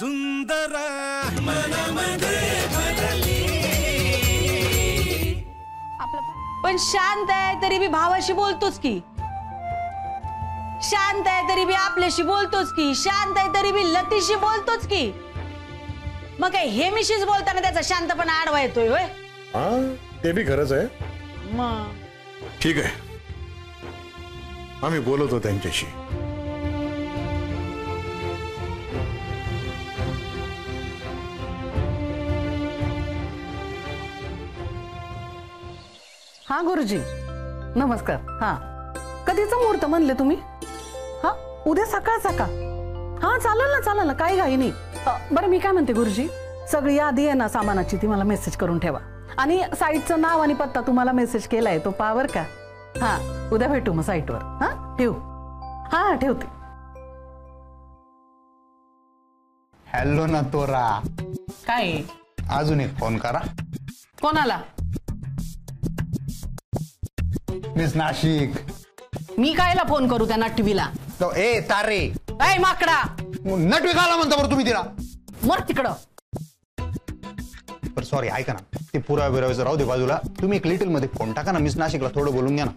सुंदर मनामध्ये भरली. पण शांत आहे तरी बी भावाशी बोलतोच की, शांत आहे तरी बी आपल्याशी बोलतोच की, शांत आहे तरी बी लतीशी बोलतोच की. मग काय हेमिशीच बोलताना त्याचा शांतपणा आडवा येतोय होय? ते बी खरंच आहे. ठीक आहे, आम्ही बोलतो त्यांच्याशी. हा गुरुजी नमस्कार. हा कधीचा मुहूर्त म्हणले तुम्ही? हा उद्या सकाळ सकाळ. हा चालेल ना काही घाई नाही. बरं मी काय म्हणते गुरुजी, सगळी यादी आहे ना सामानाची ती मला मेसेज करून ठेवा आणि साईटचं नाव आणि पत्ता तुम्हाला मेसेज केलाय तो पावर का. हा उद्या भेटू मग साईटवर. हा ठेवू. हा ठेवते. हॅलो ना तोरा. काय अजून एक फोन करा. कोणाला? मिस नाशिक. मी कायला फोन करू त्या नटवीला? तो ए तारे ऐ माकडा, नटवी काला म्हणता बरं तुम्ही तिला? मर तिकडं. पर सॉरी ऐका ना, ते पुरावा बिरावाचं राहू दे बाजूला. तुम्ही एक लिटिल मध्ये फोन टाका ना, मिस नाशिकला थोडं बोलून घ्या ना.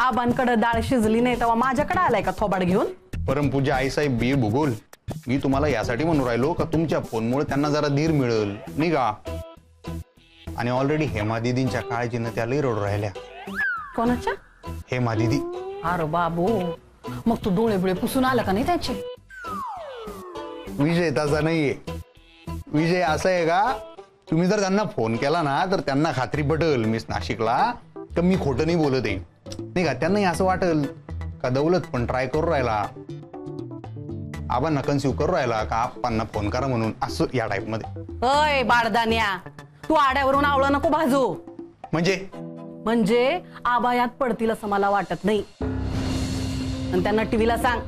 आबांकडे डाळ शिजली नाही तेव्हा माझ्याकडे आलाय का थोबाड घेऊन? परमपूज्य आईसाहेब बी भूगोल, मी तुम्हाला यासाठी म्हणून राहिलो का तुमच्या फोनमुळे त्यांना जरा धीर मिळेल नाही का. आणि ऑलरेडी हेमा दिदींच्या काळजीनं त्या लई रडू राहिल्या. कोणाच्या? हेमा दिदी. अरे बाबू, मग तू डोळे बिळे पुसून आला का नाही त्याचे? विजय तसा नाहीये. विजय असं आहे का, तुम्ही जर त्यांना फोन केला ना तर त्यांना खात्री पटेल मिस नाशिकला तर मी खोटं नाही बोलत आहे नाही का. त्यांनाही असं वाटेल का दौलत पण ट्राय करू राहिला, आबांना कन्सिव्ह करू राहिला का आप्पांना फोन करा म्हणून, असं या टाईप मध्ये. अय बाळदान्या, तू आड्यावरून आवळं नको भाजू. म्हणजे आबा यात पडतील असं मला वाटत नाही. आणि त्यांना टीव्हीला सांग,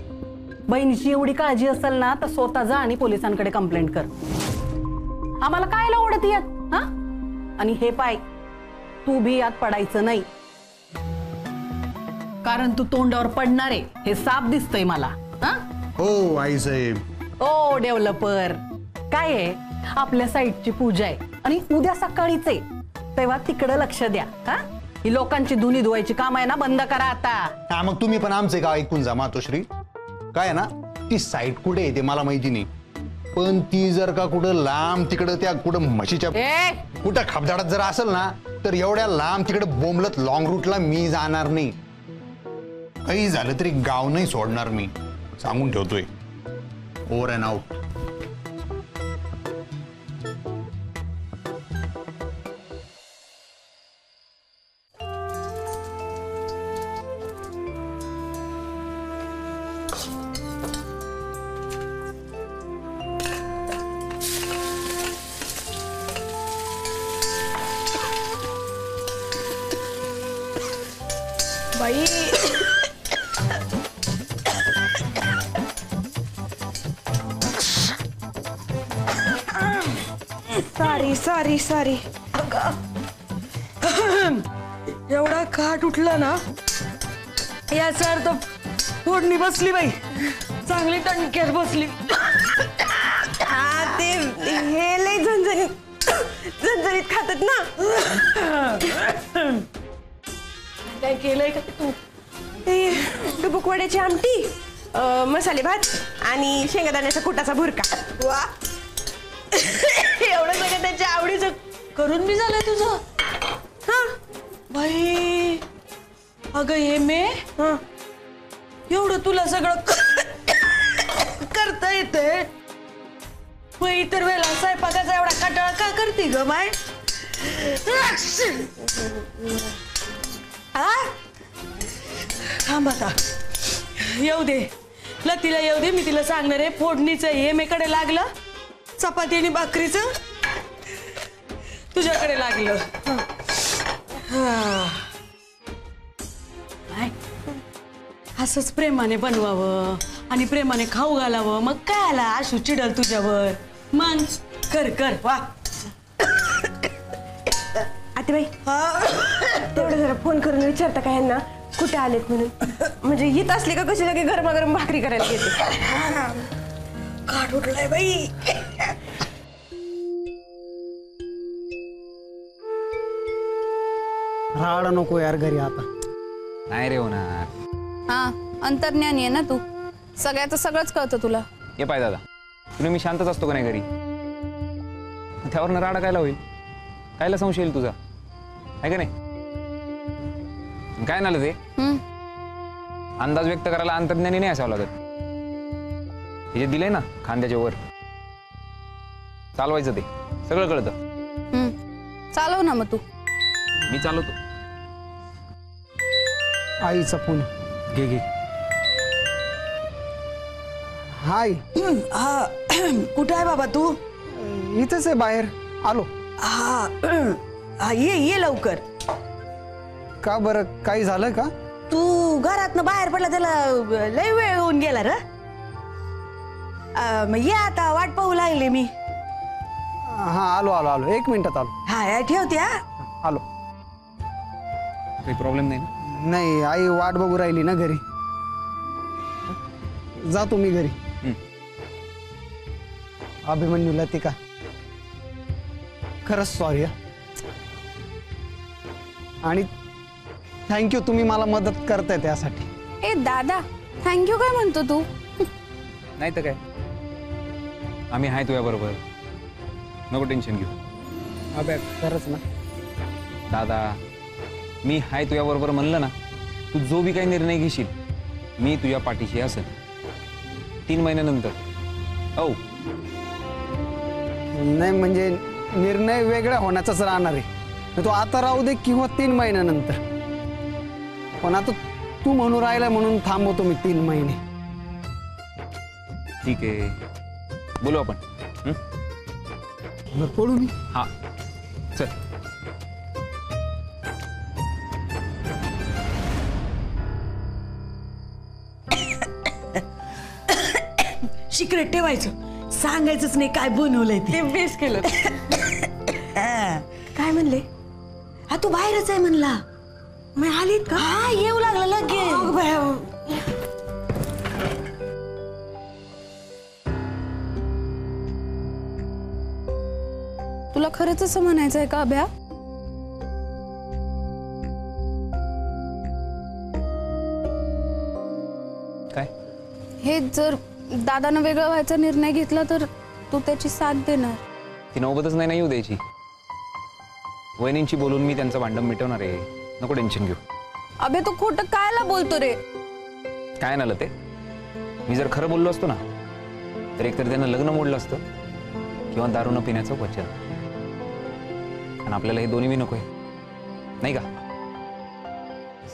बहिणीची एवढी काळजी असेल ना तर स्वतः जा आणि पोलिसांकडे कंप्लेंट कर. आम्हाला काय ओढत यात. हा आणि हे पाय, तू भी यात पडायचं नाही, कारण तू तोंडावर पडणार आहे हे साफ दिसतंय मला. हो आई साहेब. ओ डेव्हलपर, काय आहे, आपल्या साईटची पूजा आहे आणि उद्या सकाळीच आहे, तेव्हा तिकडे लक्ष द्या. हा ही लोकांची धुनी धुवायची काम आहे ना, बंद करा आता. हा मग तुम्ही पण आमचे का ऐकून जा मातोश्री. काय आहे ना, ती साईट कुठे आहे ते मला माहिती नाही, पण ती जर का कुठं लांब तिकडं त्या कुठं म्हशीच्या कुठं खबदाडात जर असेल ना तर एवढ्या लांब तिकडं बोंबलत लॉंग रूटला मी जाणार नाही. काही झालं तरी गाव नाही सोडणार मी, सांगून ठेवतोय. Over and out. बाई सॉरी एवढा काट उठला ना या सर तो फोडणी बसली बाई, चांगली टणक्यात बसली. ते हे लय झणझणीत खातात ना. काय केलंय का तू? ते डुबुकवड्याची आमटी, मसाले भात आणि शेंगदाण्याच्या कुटाचा भुरका. वा एवढं सगळं त्याच्या आवडीचं करून बी झालंय तुझं. हा बाई अगं हे मे एवढं तुला सगळं करता येतंय, मग इतर वेळेला स्वयंपाकाचा एवढा कंटाळा का करते ग बाय? थांब आता, येऊ दे लतीला येऊ दे, मी तिला सांगणार आहे फोडणीचं हे मेकडे लागलं, चपाती आणि भाकरीचं तुझ्याकडे लागलं. असंच प्रेमाने बनवावं आणि प्रेमाने खाऊ घालावं, मग काय आला आशू चिडल तुझ्यावर. मग कर कर वा. आतेबाई तेवढं जरा फोन करून विचारता का यांना कुठे आलेत म्हणून, म्हणजे येत असले का कशी लगे गरमागरम भाकरी करायला घेते. काट उठलाय बाई. राहाडा नको यार घरी आता. नाही रे होणार. हा अंतर्ज्ञानी आहे ना तू, सगळ्याचं सगळंच कळतं तुला. ये पाय दादा, तुला मी शांतच असतो का नाही घरी? त्यावरनं राडा कायला होईल? कायला संशय येईल तुझा, आहे का नाही? काय झालं ते अंदाज व्यक्त करायला अंतर्ज्ञानी नाही असावं लागत. हे जे दिलंय ना खांद्याच्या वर चालवायचं, ते सगळं कळतं. चालव ना मग तू. मी चालवतो. आईचा फोन. घे घे. हाय. हा कुठं आहे बाबा तू? इथंच आहे बाहेर आलो. हा ये लवकर. का बरं, काही झालं का? तू घरातनं बाहेर पडला त्याला लय वेळ होऊन गेला र. मग ये आता, वाट पाहू लागले मी. हा आलो आलो आलो, 1 मिनिटात आलो. हा ठेवते. हा आलो. काही प्रॉब्लेम नाही ना? नाही, आई वाट बघू राहिली ना घरी. जातो मी घरी. अभिमन्यू लतिका, खरंच सॉरी. आणि थँक्यू, तुम्ही मला मदत करताय त्यासाठी. ए दादा, थँक्यू काय म्हणतो तू? नाही तर काय, आम्ही आहे तुझ्या बरोबर, नको टेन्शन घेऊ. अबे खरंच ना दादा, मी हाय तुझ्या बरोबर म्हणलं ना, तू जो बी काही निर्णय घेशील मी तुझ्या पाठीशी असेल. 3 महिन्यानंतर. हो नाही म्हणजे निर्णय वेगळा होण्याचाच राहणार आहे. तो आता राहू दे किंवा 3 महिन्यानंतर. पण आता तू म्हणून राहिला म्हणून थांबवतो मी 3 महिने. ठीक आहे, बोलू आपण. पळू मी. हा चल. सिक्रेट ठेवायचं, सांगायचंच नाही काय बनवलंय ते. बेस केलं. काय म्हणले? हा तू बाहेरच आहे म्हणला. मी आलीत का? हा येऊ लागला लगेच. तुला खरंच असं म्हणायचंय का अभ्या? काय? हे जर दादानं वेगळं व्हायचा निर्णय घेतला तर तू त्याची साथ देणार? ती नौबतच नाही येऊ द्यायची. वहिनींची बोलून मी त्यांचं भांडण मिटवणार आहे, नको टेन्शन घेऊ. अबे तू खोटं कायला बोलतो रे? काय झालं ते, मी जर खरं बोललो असतो ना तर एकतर त्यानं लग्न मोडलं असतं किंवा दारू न पिण्याचं वचन. आणि आपल्याला हे दोन्ही बी नकोय, नाही का?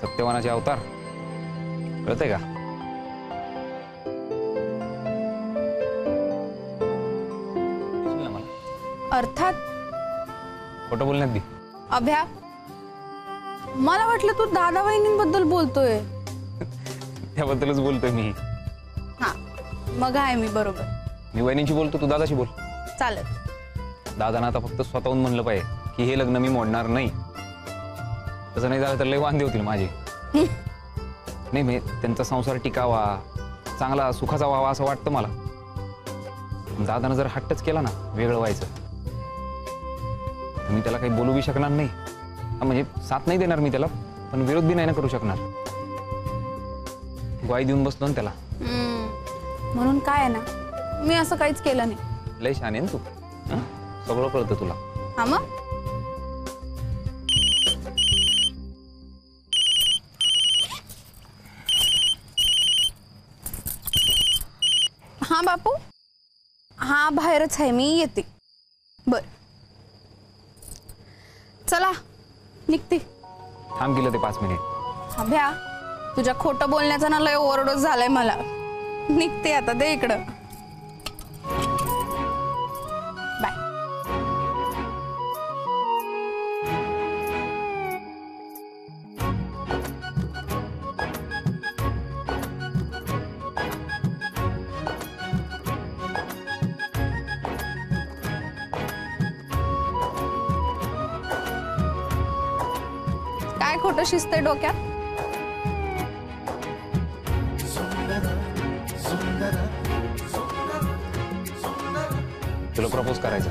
सत्यवानाचे अवतार, कळतंय का? अर्थात. खोटं बोलण्यात बी. अभ्या, मला वाटलं तू दादा वहिनींबद्दल बोलतोय. त्याबद्दलच बोलतोय मी. हा मग आहे मी बरोबर. मी वहिनींशी बोलतो, तू दादाशी बोल. चालेल. दादानं आता फक्त स्वतःहून म्हणलं पाहिजे की हे लग्न मी मोडणार नाही. तसं नाही झालं तर लय वांदे होतील माझे. नाही मी त्यांचा संसार टिकावा, चांगला सुखाचा व्हावा असं वाटतं मला. दादानं जर हट्टच केला ना वेगळं व्हायचं, मी त्याला काही बोलू बी शकणार नाही. म्हणजे साथ नाही देणार मी त्याला, पण विरोध बी नाही ना करू शकणार. ग्वाही देऊन बसलो ना त्याला. म्हणून काय आहे ना, मी असं काहीच केलं नाही. लय छान आहे ना तू. सगळं कळतं तुला. हा मग हा बापू, हा बाहेरच आहे, मी येते. बर चला निघते. थांब गेलं ते 5 मिनिट. अभ्या, तुझ्या खोटं बोलण्याचा ना लय ओरडोस झालाय मला. निघते आता, दे इकडं. बाय. काय खोटं शिजतंय डोक्यात? तुला प्रपोज करायचं.